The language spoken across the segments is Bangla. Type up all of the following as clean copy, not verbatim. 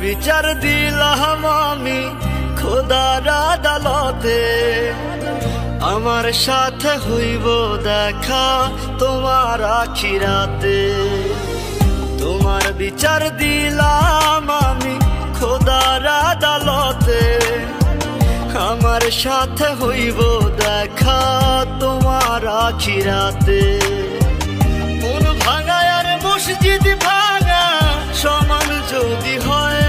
বিচার দিলাম আমি খোদার আদালতে, আমার সাথে হইব দেখা তোমার আখিরাতে। তোমার বিচার দিলাম আমি খোদার আদালতে, আমার সাথে হইব দেখা তোমার আখিরাতে। মন ভাঙা আর মসজিদ ভাঙা সমান যদি হয়,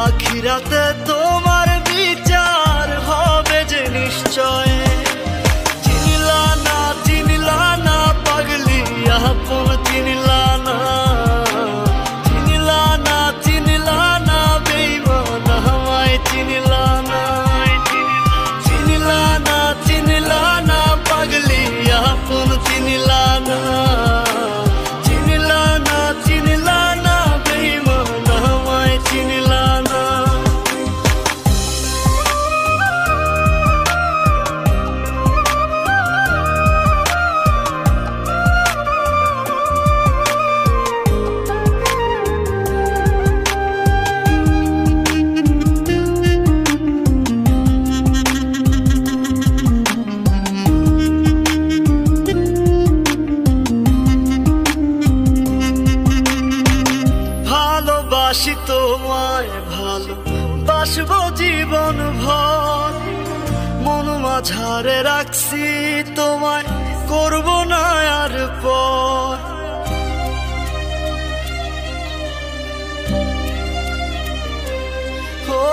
আখিরাতে তোমার বিচার হবে যে নিশ্চয়। চিনলা না পাগলি আপন চিনলা না, চিনলা না বেঈমান আমায় চিনলা না। চিনলা না পাগলি আপন চিনলা না, চিনলা না বেঈমান আমায় চিনলা না। ভালোবাসি তোমায় ভালোবাসবো জীবন ভর, মন মাঝারে রাখছি তোমায় করব না আর পর। ও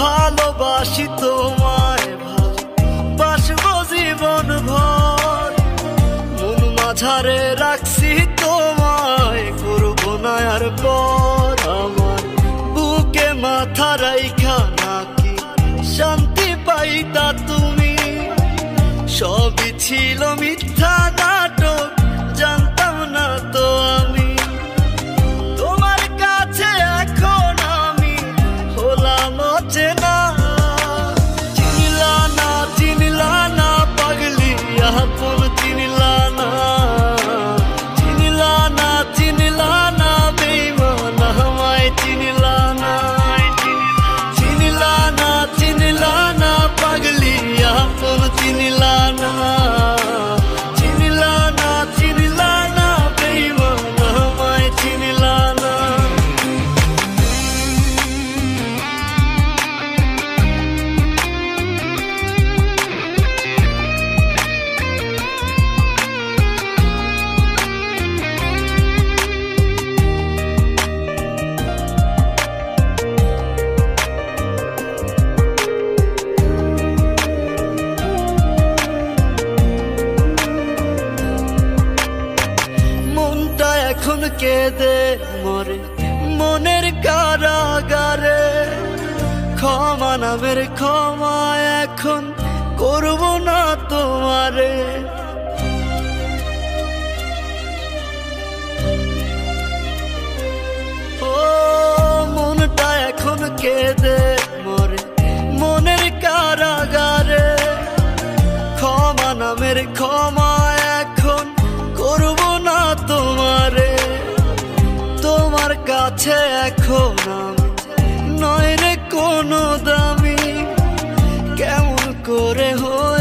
ভালোবাসি তোমায় ভালোবাসবো জীবন ভর, মন মাঝারে রাখছি তোমায় করব না আর পর। আমার বুকে মাথা রাইখা নাকি শান্তি পাইতা তুমি, সবই ছিল মিথ্যা নাটক জানতাম না তো আমি। তোমার কাছে এখন আমি হলাম অচেনা, চিনলা না পাগলি আপন চিনলা না। চিনলা না বেঈমান আমায় চিনলা না। চিনলা না পাগলি আপন চিনলা না। চিনলা না বেঈমান আমায় চিনলা না। এখন কেঁদে মরে মনের কারাগারে, ক্ষমা নামের ক্ষমা এখন করব না তোমারে। ও মনটা এখন কেঁদে মরে মনের কারাগারে, ক্ষমা নামের ক্ষমা এখন করব না তোমারে। তোমার কাছে এখন আমি নয় রে কোনো দামি, কেমন করে হয়